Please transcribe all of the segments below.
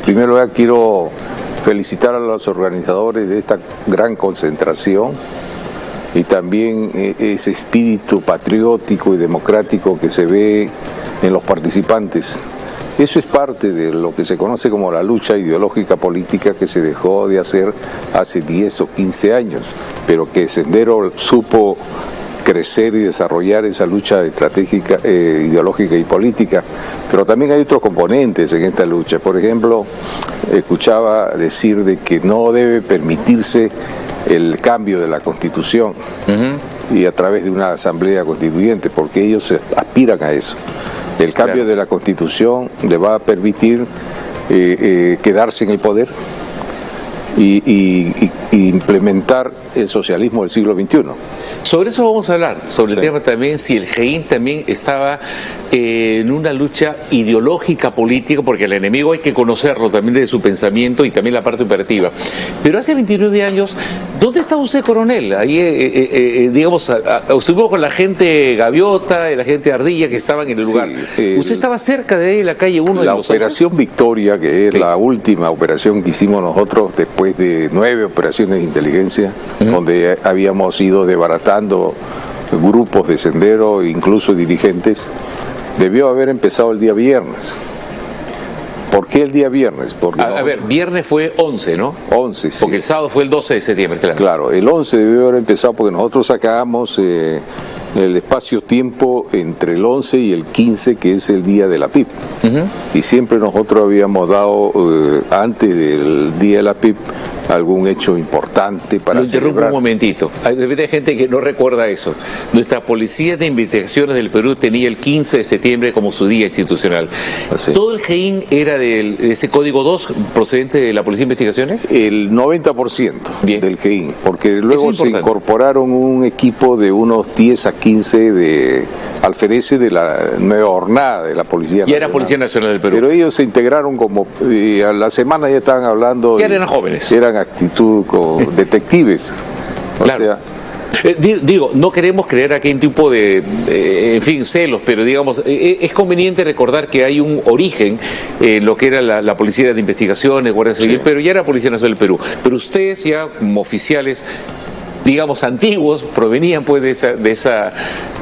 primer lugar quiero felicitar a los organizadores de esta gran concentración y también ese espíritu patriótico y democrático que se ve en los participantes. Eso es parte de lo que se conoce como la lucha ideológica política que se dejó de hacer hace 10 o 15 años, pero que Sendero supo crecer y desarrollar esa lucha estratégica, ideológica y política. Pero también hay otros componentes en esta lucha. Por ejemplo, escuchaba decir de que no debe permitirse el cambio de la Constitución y a través de una asamblea constituyente, porque ellos aspiran a eso. El cambio de la Constitución le va a permitir quedarse en el poder y implementar el socialismo del siglo XXI. Sobre eso vamos a hablar, sobre el tema también, si el GEIN también estaba en una lucha ideológica política, porque el enemigo hay que conocerlo también desde su pensamiento y también la parte operativa. Pero hace 29 años, ¿dónde estaba usted, coronel? Ahí, digamos, estuvimos con la gente Gaviota, la gente Ardilla que estaban en el lugar. ¿Usted estaba cerca de ahí, en la calle 1 de la Los Operación Victoria, que es la última operación que hicimos nosotros después de 9 operaciones de inteligencia, donde habíamos ido desbaratando grupos de Sendero, incluso dirigentes, debió haber empezado el día viernes. ¿Por qué el día viernes? Porque a ver, viernes fue 11, ¿no? 11, sí. Porque el sábado fue el 12 de septiembre, claro. Claro, el 11 debió haber empezado porque nosotros sacábamos el espacio-tiempo entre el 11 y el 15, que es el día de la PIP. Y siempre nosotros habíamos dado, antes del día de la PIP, algún hecho importante para celebrar. Lo interrumpo un momentito. Hay gente que no recuerda eso. Nuestra Policía de Investigaciones del Perú tenía el 15 de septiembre como su día institucional. Así. ¿Todo el GEIN era de ese código 2 procedente de la Policía de Investigaciones? El 90% del GEIN, porque luego se incorporaron un equipo de unos 10 a 15 de alfereces de la nueva jornada de la Policía Nacional. Ya era Policía Nacional del Perú. Pero ellos se integraron como, a la semana ya estaban hablando. Ya eran jóvenes. Eran actitud como detectives. Claro. Digo, no queremos creer aquí un tipo de, en fin, celos, pero digamos, es conveniente recordar que hay un origen en lo que era la Policía de Investigaciones, Guardia Civil, pero ya era Policía Nacional del Perú. Pero ustedes ya como oficiales, digamos, antiguos, provenían pues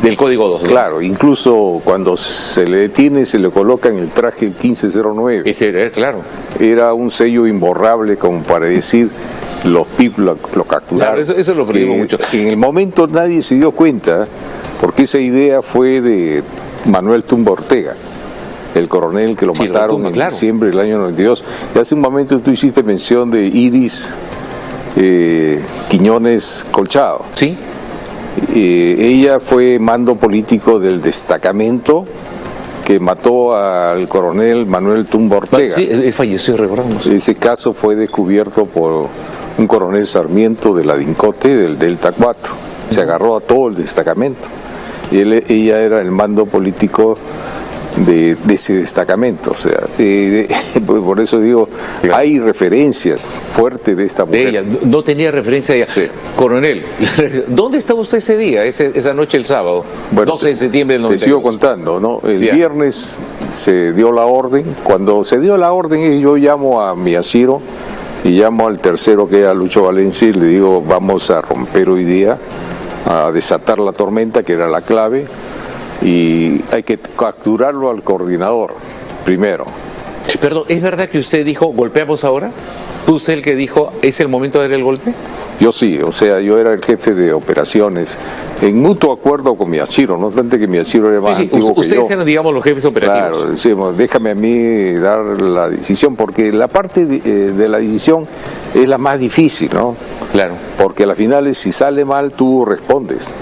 del Código 2. ¿no? Claro, incluso cuando se le detiene se le coloca en el traje el 1509. Ese era, claro. Era un sello imborrable como para decir los PIP lo capturaron. Claro, eso lo perdimos mucho. En el momento nadie se dio cuenta porque esa idea fue de Manuel Tumba Ortega, el coronel que lo mataron en diciembre del año 92. Y hace un momento tú hiciste mención de Iris Quiñones Colchado. Sí. Ella fue mando político del destacamento que mató al coronel Manuel Tumba Ortega. Sí, él falleció, recordamos. Ese caso fue descubierto por un coronel Sarmiento de la DINCOTE del Delta 4. Se agarró a todo el destacamento. Ella era el mando político de ese destacamento, o sea, por eso digo, hay referencias fuertes de esta mujer. De ella, no tenía referencia a ella. Sí. Coronel, ¿dónde estaba usted ese día, esa noche el sábado? Bueno, 12 de septiembre del 92. Te sigo contando, ¿no? El viernes se dio la orden. Cuando se dio la orden, yo llamo a Miyashiro y llamo al tercero, que era Lucho Valencia, y le digo, vamos a romper hoy día, a desatar la tormenta, que era la clave, y hay que capturarlo al coordinador primero. Perdón, ¿es verdad que usted dijo, golpeamos ahora? ¿Fue usted el que dijo, es el momento de dar el golpe? Yo sí, o sea, yo era el jefe de operaciones, en mutuo acuerdo con Miyashiro, no obstante que Miyashiro era más antiguo que yo. Ustedes eran, digamos, los jefes operativos. Claro, decimos, déjame a mí dar la decisión, porque la parte de la decisión es la más difícil, ¿no? Claro. Porque a la final, si sale mal, tú respondes.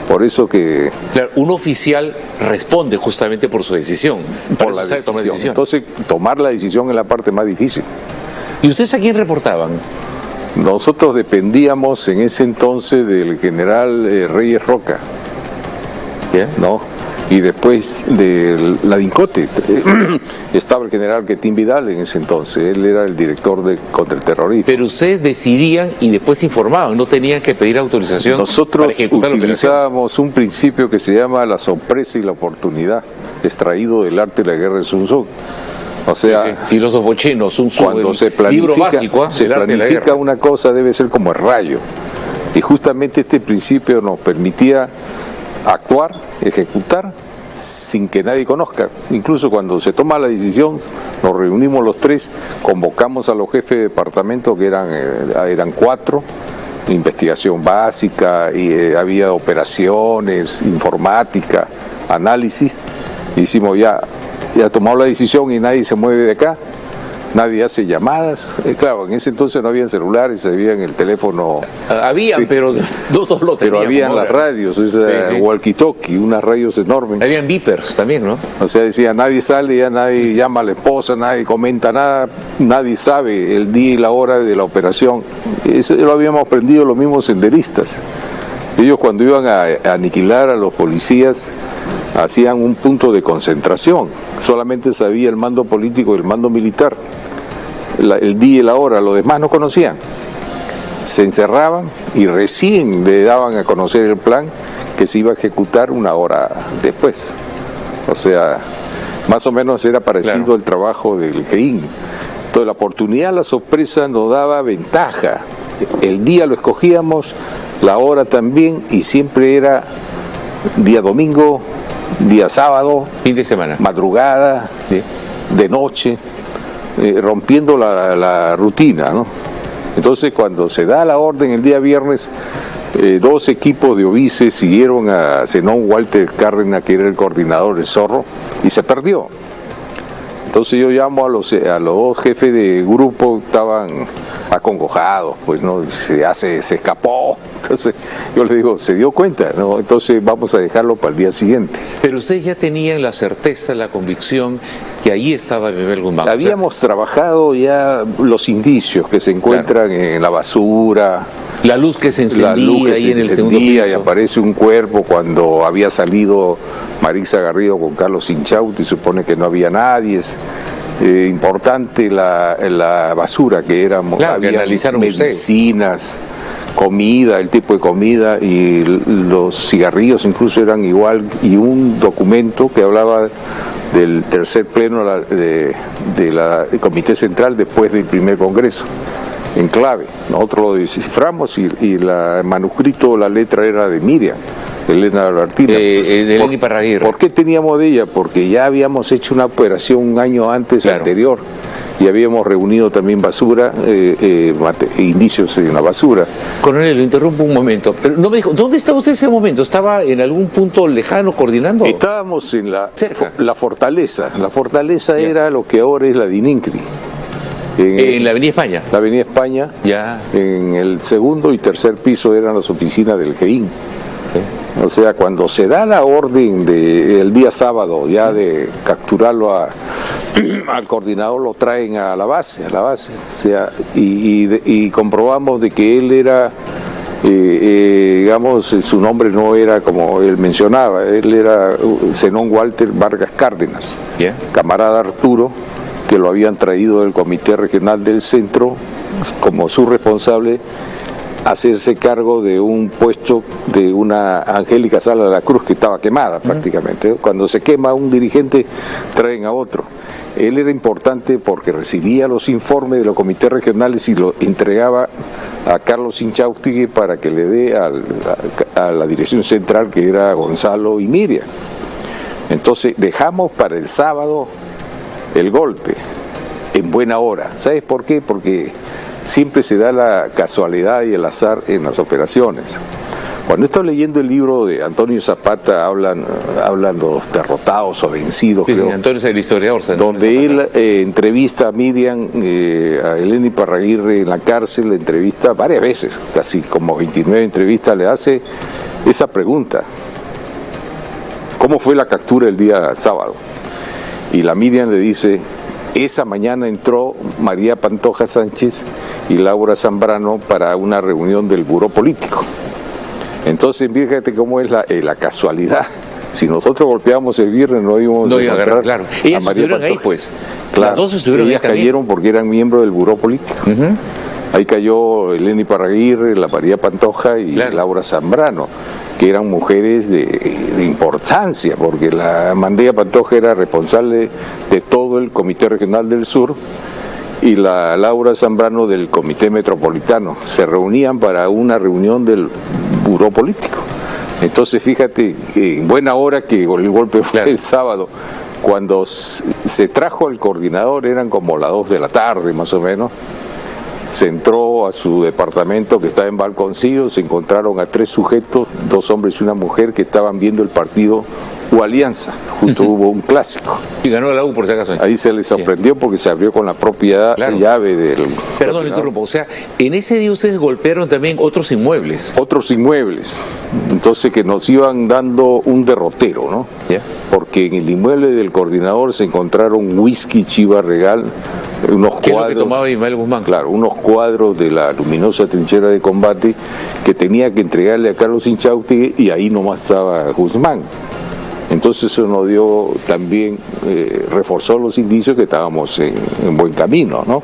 Por eso que... Claro, un oficial responde justamente por su decisión. Por la decisión. Entonces, tomar la decisión es la parte más difícil. ¿Y ustedes a quién reportaban? Nosotros dependíamos en ese entonces del general Reyes Roca, ¿no? Y después de la DINCOTE estaba el general Quetín Vidal en ese entonces, él era el director de contraterrorismo. Pero ustedes decidían y después informaban, no tenían que pedir autorización. Nosotros para ejecutar utilizábamos un principio que se llama la sorpresa y la oportunidad, extraído del arte de la guerra de Sun Tzu. O sea, sí. Filósofo chino, Sun Tzu, cuando se libro planifica, básico, se el arte de la planifica guerra. una cosa debe ser como el rayo. Y justamente este principio nos permitía actuar, ejecutar, sin que nadie conozca. Incluso cuando se toma la decisión, nos reunimos los tres, convocamos a los jefes de departamento, que eran 4, investigación básica, y había operaciones, informática, análisis. Hicimos ya tomamos la decisión y nadie se mueve de acá. Nadie hace llamadas. Claro, en ese entonces no había celulares, había en el teléfono. Habían, sí, pero no todos lo tenían. Pero habían las radios, walkie-talkie, unas radios enormes. Habían beepers también, ¿no? O sea, decía, nadie sale, ya nadie llama a la esposa, nadie comenta nada, nadie sabe el día y la hora de la operación. Eso lo habíamos aprendido los mismos senderistas. Ellos cuando iban a aniquilar a los policías hacían un punto de concentración. Solamente sabía el mando político y el mando militar. El día y la hora, los demás no conocían. Se encerraban y recién le daban a conocer el plan que se iba a ejecutar una hora después. O sea, más o menos era parecido al trabajo del GEIN. Entonces la oportunidad, la sorpresa nos daba ventaja. El día lo escogíamos, la hora también, y siempre era día domingo, día sábado, fin de semana, madrugada, sí, de noche, rompiendo la rutina, ¿no? Entonces cuando se da la orden el día viernes, 2 equipos de Ovice siguieron a Zenón Walter Cárdenas, que era el coordinador del Zorro, y se perdió. Entonces yo llamo a los 2 jefes de grupo, estaban acongojados, pues no, se escapó. Entonces yo les digo, ¿se dio cuenta? No, entonces vamos a dejarlo para el día siguiente. Pero ustedes ya tenían la certeza, la convicción que ahí estaba Bebel Guzmán. Habíamos trabajado ya los indicios que se encuentran en la basura. La luz que se encendía ahí en el segundo piso. Y aparece un cuerpo cuando había salido Marisa Garrido con Carlos Sinchauti, supone que no había nadie. Importante la basura que éramos, claro, había que analizaron medicinas, comida, el tipo de comida, y los cigarrillos incluso eran igual, y un documento que hablaba del tercer pleno del Comité Central después del primer Congreso, en clave. Nosotros lo desciframos y el manuscrito, la letra era de Miriam, Elena Martínez. De Elena Iparraguirre. ¿Por qué teníamos de ella? Porque ya habíamos hecho una operación un año antes, claro, anterior, y habíamos reunido también basura, indicios en la basura. Coronel, lo interrumpo un momento, pero no me dijo, ¿dónde estaba usted en ese momento? ¿Estaba en algún punto lejano coordinando? Estábamos en la fortaleza. La fortaleza era lo que ahora es la DININCRI. En la Avenida España. La Avenida España. Ya. En el segundo y tercer piso eran las oficinas del GEIN. O sea, cuando se da la orden el día sábado ya de capturarlo al coordinador, lo traen a la base. O sea, y comprobamos de que él era, digamos, su nombre no era como él mencionaba, él era Zenón Walter Vargas Cárdenas, camarada Arturo, que lo habían traído del Comité Regional del Centro como su responsable, hacerse cargo de un puesto de una Angélica Sala de la Cruz que estaba quemada prácticamente. Cuando se quema un dirigente, traen a otro. Él era importante porque recibía los informes de los comités regionales y lo entregaba a Carlos Sinchausti para que le dé a la dirección central, que era Gonzalo y Miriam. Entonces dejamos para el sábado el golpe, en buena hora. ¿Sabes por qué? Porque siempre se da la casualidad y el azar en las operaciones. Cuando estoy leyendo el libro de Antonio Zapata, hablan los derrotados o vencidos, sí, creo, sí, Antonio es el historiador, donde él entrevista a Miriam, a Elena Iparraguirre en la cárcel, le entrevista varias veces, casi como 29 entrevistas, le hace esa pregunta: ¿cómo fue la captura el día sábado? Y la Miriam le dice: esa mañana entró María Pantoja Sánchez y Laura Zambrano para una reunión del Buró Político. Entonces, fíjate cómo es la casualidad. Si nosotros golpeamos el viernes, no íbamos a encontrar, claro. A María Pantoja. Ahí, pues. Claro, las dos estuvieron ellas ahí cayeron porque eran miembros del Buró Político. Ahí cayó Elena Iparraguirre, la María Pantoja y Laura Zambrano. que eran mujeres de importancia, porque la Mandía Pantoja era responsable de todo el Comité Regional del Sur y la Laura Zambrano del Comité Metropolitano. Se reunían para una reunión del Buró Político. Entonces fíjate, en buena hora que el golpe fue el sábado. Cuando se trajo al coordinador eran como las 2 de la tarde más o menos. Se entró a su departamento que estaba en Balconcillo, se encontraron a 3 sujetos, 2 hombres y una mujer que estaban viendo el partido U Alianza. Justo hubo un clásico. Y ganó la U por si acaso. Ahí se les sorprendió porque se abrió con la propia llave del... Perdón, interrumpo. O sea, en ese día ustedes golpearon también otros inmuebles. Otros inmuebles. Entonces que nos iban dando un derrotero, ¿no? Porque en el inmueble del coordinador se encontraron whisky Chiva Regal, unos cuadros... ¿Qué es lo que tomaba Ismael Guzmán? Claro, unos cuadros de la luminosa trinchera de combate que tenía que entregarle a Carlos Inchausti y ahí nomás estaba Guzmán. Entonces eso nos dio también, reforzó los indicios que estábamos en buen camino, ¿no?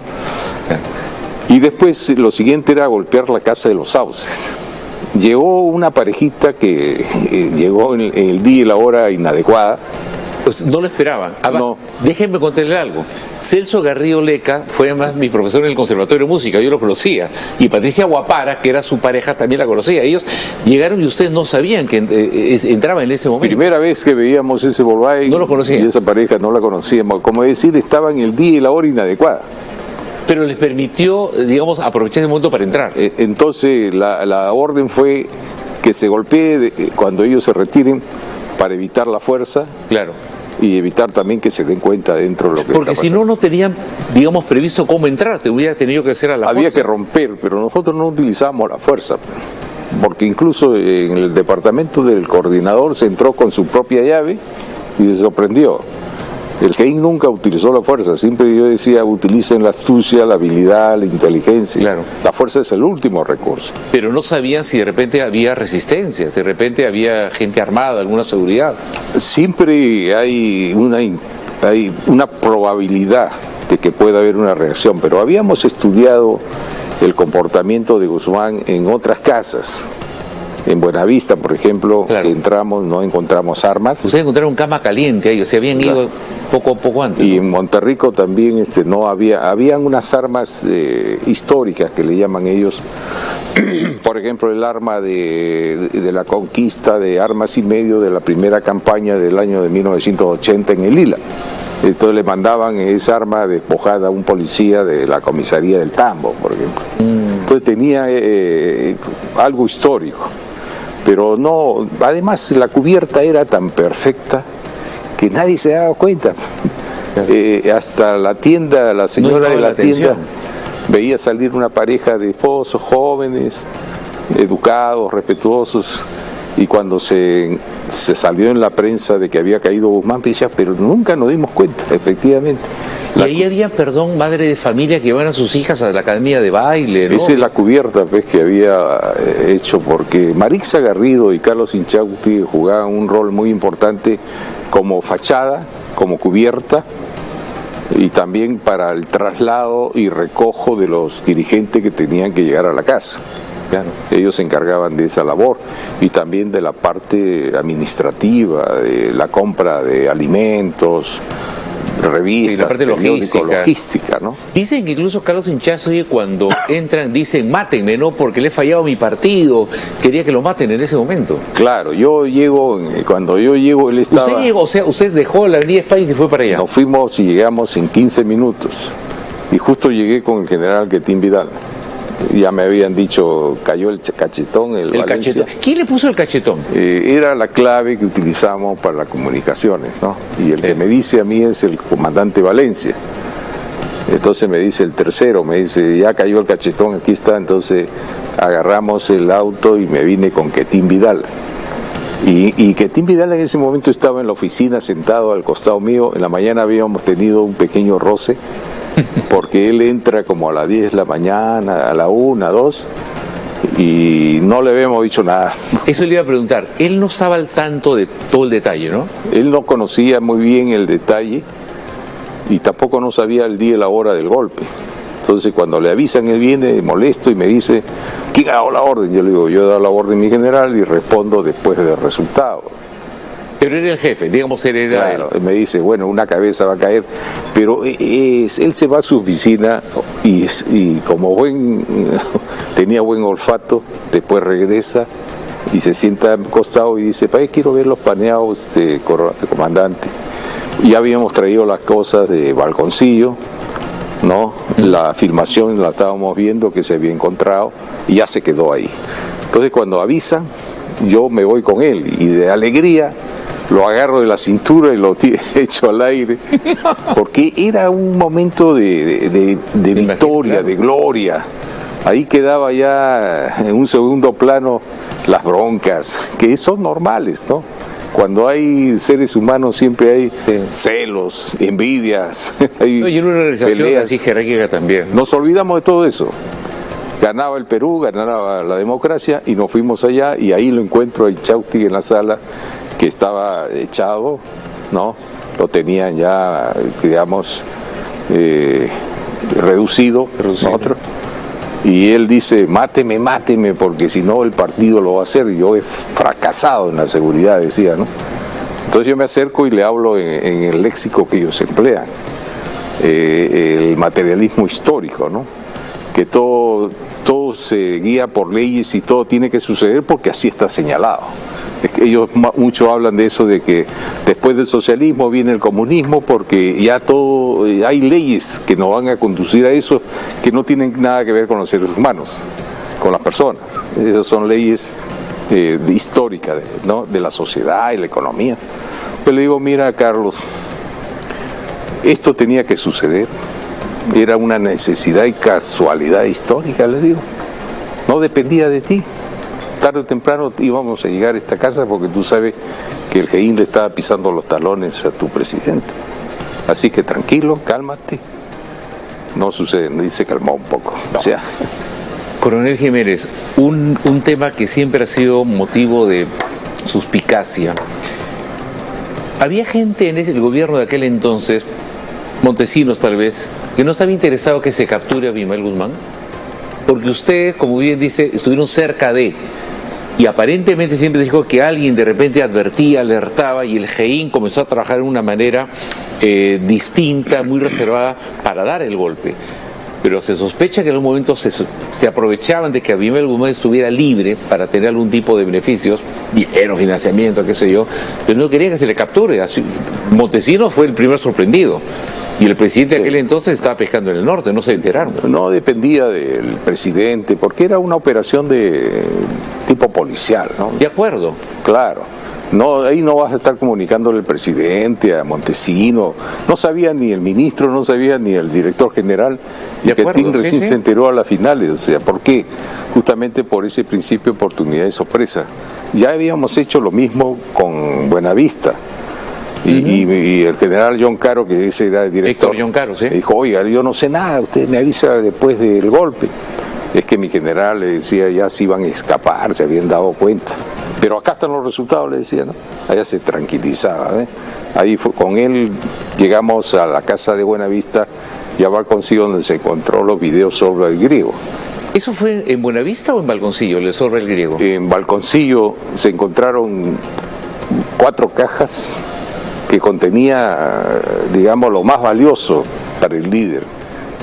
Y después lo siguiente era golpear la casa de los Sauces. Llegó una parejita que llegó en el día y la hora inadecuada. Pues no lo esperaban. No. Déjenme contarle algo. Celso Garrido Leca fue además mi profesor en el Conservatorio de Música, yo lo conocía. Y Patricia Guapara, que era su pareja, también la conocía. Ellos llegaron y ustedes no sabían que entraba en ese momento. Primera vez que veíamos ese Volkswagen, no lo conocía. Y esa pareja no la conocíamos. Como decir, estaba en el día y la hora inadecuada. Pero les permitió, digamos, aprovechar ese momento para entrar. Entonces la orden fue que se golpee cuando ellos se retiren para evitar la fuerza. Claro. Y evitar también que se den cuenta dentro de lo que porque si no tenían, digamos, previsto cómo entrar, te hubiera tenido que hacer a la Había fuerza. Que romper, pero nosotros no utilizábamos la fuerza, porque incluso en el departamento del coordinador se entró con su propia llave y se sorprendió. El GEIN nunca utilizó la fuerza, siempre yo decía utilicen la astucia, la habilidad, la inteligencia. Claro. La fuerza es el último recurso. Pero no sabían si de repente había resistencia, si de repente había gente armada, alguna seguridad. Siempre hay una probabilidad de que pueda haber una reacción, pero habíamos estudiado el comportamiento de Guzmán en otras casas. En Buenavista, por ejemplo, claro. Entramos, no encontramos armas. Ustedes encontraron cama caliente ahí, o sea, habían ido poco antes. Y ¿no? en Monterrico también no habían unas armas históricas que le llaman ellos. Por ejemplo, el arma de la conquista de Armas y Medio de la primera campaña del año de 1980 en el Lila. Esto le mandaban esa arma despojada a un policía de la comisaría del Tambo, por ejemplo. Entonces tenía algo histórico. Pero no, además la cubierta era tan perfecta que nadie se daba cuenta. Hasta la tienda, la señora de la tienda veía salir una pareja de esposos jóvenes, educados, respetuosos, y cuando se salió en la prensa de que había caído Guzmán, decía, pero nunca nos dimos cuenta, efectivamente. Y ahí había, madre de familia que iban a sus hijas a la academia de baile, ¿no? Esa es la cubierta que había hecho, porque Marixa Garrido y Carlos Inchausti jugaban un rol muy importante como fachada, como cubierta, y también para el traslado y recojo de los dirigentes que tenían que llegar a la casa. Claro. Ellos se encargaban de esa labor y también de la parte administrativa, de la compra de alimentos, revistas, y la parte logística, ¿no? Dicen que incluso Carlos Inchausti cuando entran dicen mátenme, ¿no? Porque le he fallado a mi partido, quería que lo maten en ese momento. Claro, cuando yo llego él estaba... Usted llegó, o sea, usted dejó la Avenida España y se fue para allá. Nos fuimos y llegamos en 15 minutos y justo llegué con el general Quetín Vidal. Ya me habían dicho, cayó el cachetón, el Valencia. Cachetón. ¿Quién le puso el cachetón? Era la clave que utilizamos para las comunicaciones, ¿no? Y el que me dice a mí es el comandante Valencia. Entonces me dice el tercero, me dice, ya cayó el cachetón, aquí está. Entonces agarramos el auto y me vine con Quetín Vidal. Y Quetín Vidal en ese momento estaba en la oficina sentado al costado mío. En la mañana habíamos tenido un pequeño roce, porque él entra como a las 10 de la mañana, a la 1, 2, y no le habíamos dicho nada. Eso le iba a preguntar, él no estaba al tanto de todo el detalle, ¿no? Él no conocía muy bien el detalle y tampoco no sabía el día y la hora del golpe. Entonces cuando le avisan, él viene molesto y me dice, ¿quién ha dado la orden? Yo le digo, yo he dado la orden, mi general, y respondo después del resultado. Pero era el jefe, digamos, él era claro, él. Me dice, bueno, una cabeza va a caer, pero él se va a su oficina y como tenía buen olfato, después regresa y se sienta al costado y dice, quiero ver los paneados, comandante. Y ya habíamos traído las cosas de Balconcillo, ¿no? La filmación la estábamos viendo que se había encontrado y ya se quedó ahí. Entonces cuando avisan, yo me voy con él y de alegría lo agarro de la cintura y lo echo al aire, porque era un momento de victoria, de gloria. Ahí quedaba ya en un segundo plano las broncas, que son normales, ¿no? Cuando hay seres humanos siempre hay celos, envidias, hay y en una organización peleas. Así jerárquica también. Nos olvidamos de todo eso. Ganaba el Perú, ganaba la democracia y nos fuimos allá y ahí lo encuentro a Chausti en la sala, que estaba echado, ¿no? Lo tenían ya, digamos, reducido. Nosotros. Y él dice, máteme, porque si no el partido lo va a hacer. Yo he fracasado en la seguridad, decía, ¿no? Entonces yo me acerco y le hablo en el léxico que ellos emplean, el materialismo histórico, ¿no? Que todo se guía por leyes y todo tiene que suceder porque así está señalado. Es que ellos mucho hablan de eso, de que después del socialismo viene el comunismo, porque ya todo, hay leyes que nos van a conducir a eso, que no tienen nada que ver con los seres humanos, con las personas. Esas son leyes históricas, ¿no? De la sociedad y la economía. Yo le digo, mira, Carlos, esto tenía que suceder, era una necesidad y casualidad histórica, le digo, no dependía de ti. Tarde o temprano íbamos a llegar a esta casa porque tú sabes que el GEIN le estaba pisando los talones a tu presidente. Así que tranquilo, cálmate. No sucede, y se calmó un poco. No. O sea, Coronel Jiménez, un tema que siempre ha sido motivo de suspicacia. Había gente en el gobierno de aquel entonces, Montesinos tal vez, que no estaba interesado que se capture a Abimael Guzmán, porque ustedes, como bien dice, estuvieron cerca de... Y aparentemente siempre dijo que alguien de repente advertía, alertaba, y el GEIN comenzó a trabajar de una manera distinta, muy reservada, para dar el golpe. Pero se sospecha que en algún momento se aprovechaban de que Abimael Guzmán estuviera libre para tener algún tipo de beneficios, dinero, financiamiento, qué sé yo, pero no querían que se le capture. Montesinos fue el primer sorprendido. Y el presidente de aquel entonces estaba pescando en el norte, no se enteraron. No dependía del presidente, porque era una operación de tipo policial, ¿no? De acuerdo. Claro. No, ahí no vas a estar comunicándole al presidente, a Montesinos. No sabía ni el ministro, no sabía ni el director general. Y Quetín recién se enteró a las finales. O sea, ¿por qué? Justamente por ese principio de oportunidad y sorpresa. Ya habíamos hecho lo mismo con Buenavista. Y el general John Caro, que ese era el director, Héctor John Caro, ¿sí? Me dijo, oiga, yo no sé nada, usted me avisa después del golpe. Es que mi general le decía, ya se iban a escapar, se habían dado cuenta. Pero acá están los resultados, le decía, ¿no? Allá se tranquilizaba, ¿eh? Ahí con él llegamos a la casa de Buenavista y a Balconcillo, donde se encontró los videos sobre el griego. ¿Eso fue en Buenavista o en Balconcillo, el sobre el griego? En Balconcillo se encontraron 4 cajas que contenía, digamos, lo más valioso para el líder,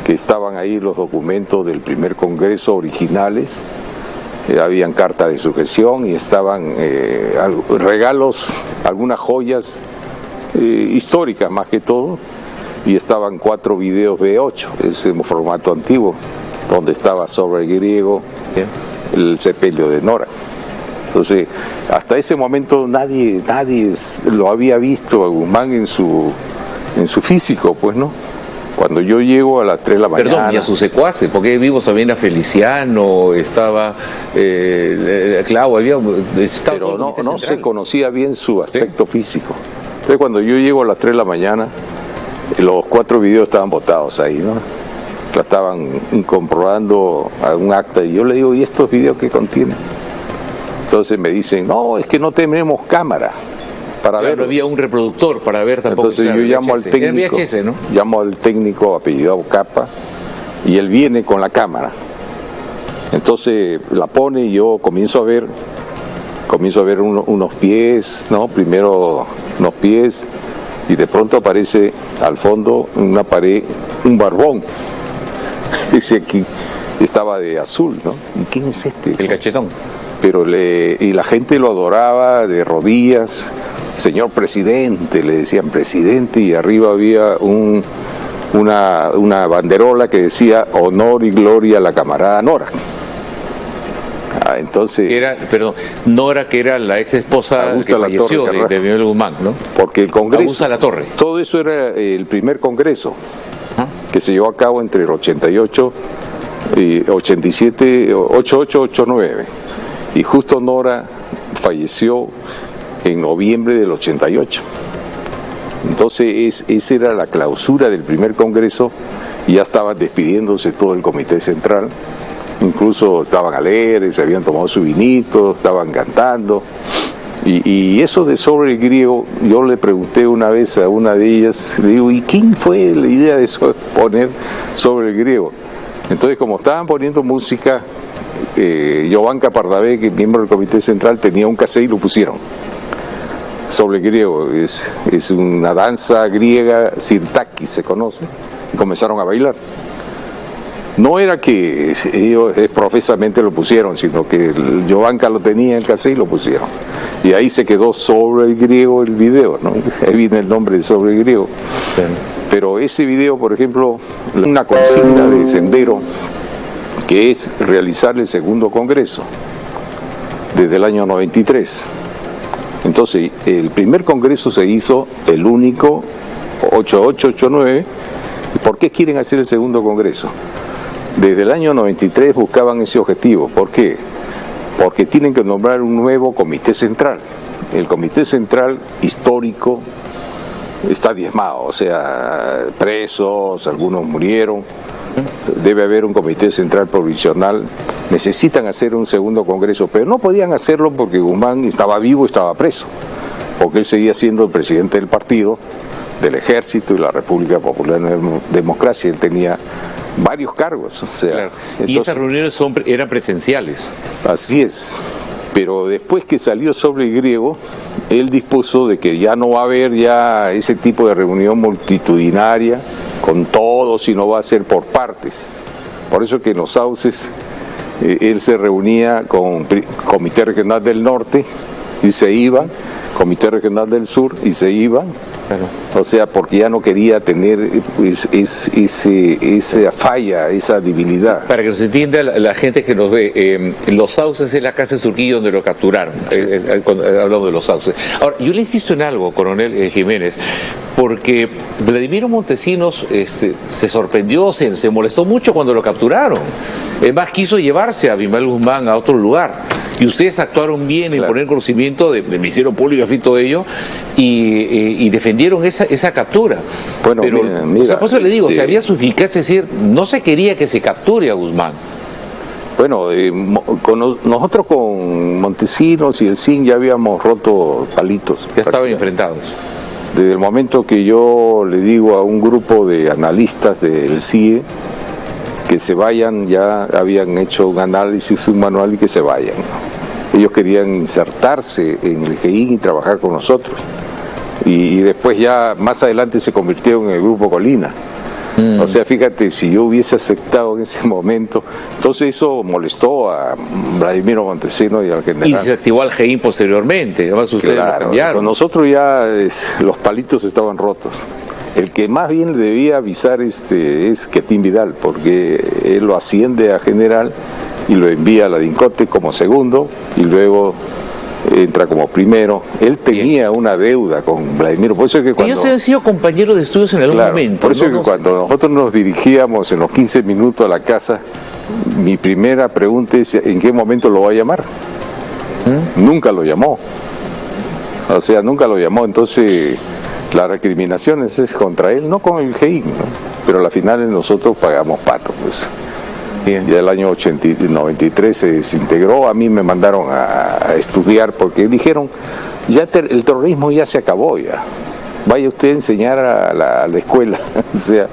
que estaban ahí los documentos del primer congreso originales, habían cartas de sujeción y estaban regalos, algunas joyas históricas más que todo, y estaban 4 videos V8, ese formato antiguo, donde estaba sobre el griego, el sepelio de Nora. Entonces, hasta ese momento nadie lo había visto a Guzmán en su físico, pues, ¿no? Cuando yo llego a las 3 de la mañana... Perdón, y a sus secuaces, porque vivos también a Feliciano, estaba... claro, había... Pero no se conocía bien su aspecto físico. Entonces, cuando yo llego a las 3 de la mañana, los 4 videos estaban botados ahí, ¿no? La estaban comprobando a un acta, y yo le digo, ¿y estos videos qué contienen? Entonces me dicen, no, es que no tenemos cámara para ver. No había un reproductor para ver tampoco. Entonces yo llamo al técnico, VHS, ¿no? llamo al técnico apellidado Capa, y él viene con la cámara. Entonces la pone y yo comienzo a ver unos pies, ¿no? Primero unos pies, y de pronto aparece al fondo en una pared un barbón. Ese aquí estaba de azul, ¿no? ¿Y quién es este? El cachetón. Pero y la gente lo adoraba de rodillas. Señor presidente, le decían presidente, y arriba había una banderola que decía honor y gloria a la camarada Nora. Entonces Nora, que era la ex esposa que falleció de Miguel Guzmán, ¿no? Porque el Congreso, Augusta Latorre. Todo eso era el primer Congreso que se llevó a cabo entre el 88 y 87, 88, 89, y justo Nora falleció en noviembre del 88. Entonces esa era la clausura del primer Congreso, y ya estaban despidiéndose todo el Comité Central. Incluso estaban alegres, se habían tomado su vinito, estaban cantando. Y eso de sobre el griego, yo le pregunté una vez a una de ellas, le digo, ¿y quién fue la idea de poner sobre el griego? Entonces, como estaban poniendo música, Jovanka Pardavé, que es miembro del Comité Central, tenía un cassette y lo pusieron. Sobre el griego, es una danza griega, sirtaki se conoce, y comenzaron a bailar. No era que ellos profesamente lo pusieron, sino que Jovanka lo tenía en el cassette y lo pusieron. Y ahí se quedó sobre el griego el video, ¿no? Ahí viene el nombre de sobre el griego. Sí. Pero ese video, por ejemplo, una consigna de Sendero, que es realizar el segundo Congreso, desde el año 93. Entonces, el primer Congreso se hizo, el único, 88-89. ¿Por qué quieren hacer el segundo Congreso? Desde el año 93 buscaban ese objetivo. ¿Por qué? Porque tienen que nombrar un nuevo Comité Central. El Comité Central histórico está diezmado, o sea, presos, algunos murieron. Debe haber un Comité Central provisional. Necesitan hacer un segundo Congreso, pero no podían hacerlo porque Guzmán estaba vivo, estaba preso, porque él seguía siendo el presidente del partido, del Ejército y la República Popular de Democracia. Él tenía varios cargos, o sea, claro. Y esas reuniones eran presenciales. Así es, pero después que salió sobre el griego, él dispuso de que ya no va a haber ya ese tipo de reunión multitudinaria con todos, sino va a ser por partes. Por eso que en los Sauces él se reunía con Comité Regional del Norte y se iban, Comité Regional del Sur y se iban. Claro. O sea, porque ya no quería tener esa falla, esa debilidad. Para que nos entienda la gente que nos ve, Los Sauces es la casa de Surquillo donde lo capturaron, sí. Cuando hablamos de Los Sauces. Ahora, yo le insisto en algo, coronel Jiménez, porque Vladimiro Montesinos se sorprendió, se molestó mucho cuando lo capturaron. Es más, quiso llevarse a Abimael Guzmán a otro lugar. Y ustedes actuaron bien en poner conocimiento del Ministerio Público y todo ello, y defendieron esa captura. Bueno, pero, mira, o sea, por eso le digo, se había suficacia, es decir, no se quería que se capture a Guzmán. Bueno, nosotros con Montesinos y el CIN ya habíamos roto palitos. Ya estaban enfrentados. Desde el momento que yo le digo a un grupo de analistas del CIE que se vayan, ya habían hecho un análisis, un manual, y que se vayan, ¿no? Ellos querían insertarse en el GEIN y trabajar con nosotros. Y después ya más adelante se convirtieron en el Grupo Colina. O sea, fíjate, si yo hubiese aceptado en ese momento, entonces eso molestó a Vladimiro Montesinos y al general. Y se activó al GEIN posteriormente, además ustedes lo cambiaron. Nosotros ya los palitos estaban rotos. El que más bien debía avisar es Quetín Vidal, porque él lo asciende a general y lo envía a la DINCOTE como segundo y luego entra como primero. Él tenía una deuda con Vladimiro, por eso es que cuando... Ellos habían sido compañeros de estudios en algún momento. Por eso es que cuando nosotros nos dirigíamos en los 15 minutos a la casa, mi primera pregunta es ¿en qué momento lo va a llamar? Nunca lo llamó. O sea, nunca lo llamó, entonces... La recriminación es contra él, no con el GEIN, ¿no? Pero a la final nosotros pagamos pato, pues. Bien. Ya el año 93 se desintegró, a mí me mandaron a estudiar porque dijeron, ya el terrorismo ya se acabó ya, vaya usted a enseñar a la escuela, o sea,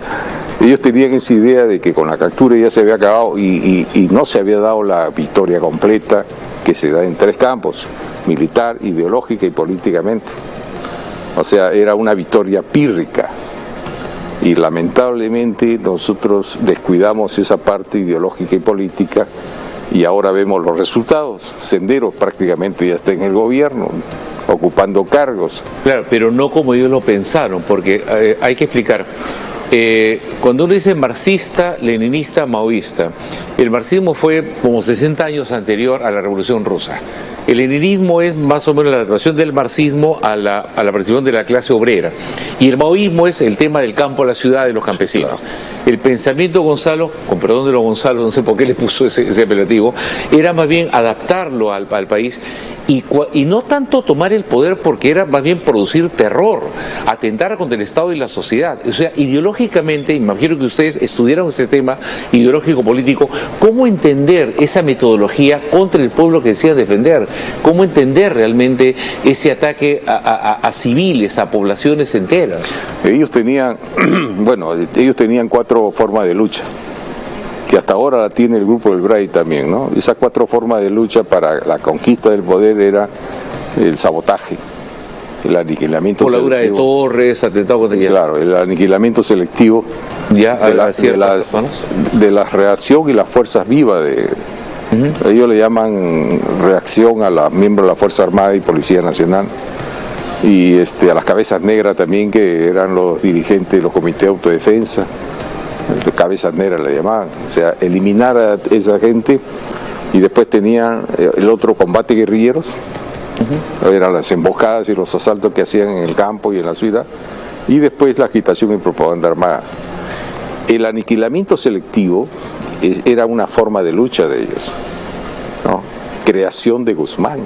Ellos tenían esa idea de que con la captura ya se había acabado y no se había dado la victoria completa que se da en 3 campos, militar, ideológica y políticamente. O sea, era una victoria pírrica. Y lamentablemente nosotros descuidamos esa parte ideológica y política y ahora vemos los resultados. Senderos prácticamente ya está en el gobierno, ocupando cargos. Claro, pero no como ellos lo pensaron, porque hay que explicar. Cuando uno dice marxista, leninista, maoísta, el marxismo fue como 60 años anterior a la Revolución Rusa. El leninismo es más o menos la adaptación del marxismo a la percepción de la clase obrera. Y el maoísmo es el tema del campo a la ciudad, de los campesinos. Claro. El pensamiento Gonzalo, con perdón de los Gonzalo, no sé por qué le puso ese apelativo, era más bien adaptarlo al país y no tanto tomar el poder, porque era más bien producir terror, atentar contra el Estado y la sociedad. O sea, ideológicamente, imagino que ustedes estudiaron ese tema ideológico-político, ¿cómo entender esa metodología contra el pueblo que decían defender? ¿Cómo entender realmente ese ataque a civiles, a poblaciones enteras? Ellos tenían, bueno, ellos tenían 4 formas de lucha, que hasta ahora la tiene el grupo del BRAI también, ¿no? Esas 4 formas de lucha para la conquista del poder era el sabotaje, el aniquilamiento selectivo. Voladura de torres, atentado contra... Claro, el aniquilamiento selectivo ya, de la reacción y las fuerzas vivas de... Ellos le llaman reacción a los miembros de la Fuerza Armada y Policía Nacional y a las cabezas negras también, que eran los dirigentes de los comités de autodefensa. Cabezas negras le llamaban, o sea, eliminar a esa gente. Y después tenían el otro combate guerrilleros, eran las emboscadas y los asaltos que hacían en el campo y en la ciudad, y después la agitación y propaganda armada. El aniquilamiento selectivo era una forma de lucha de ellos, ¿no? Creación de Guzmán.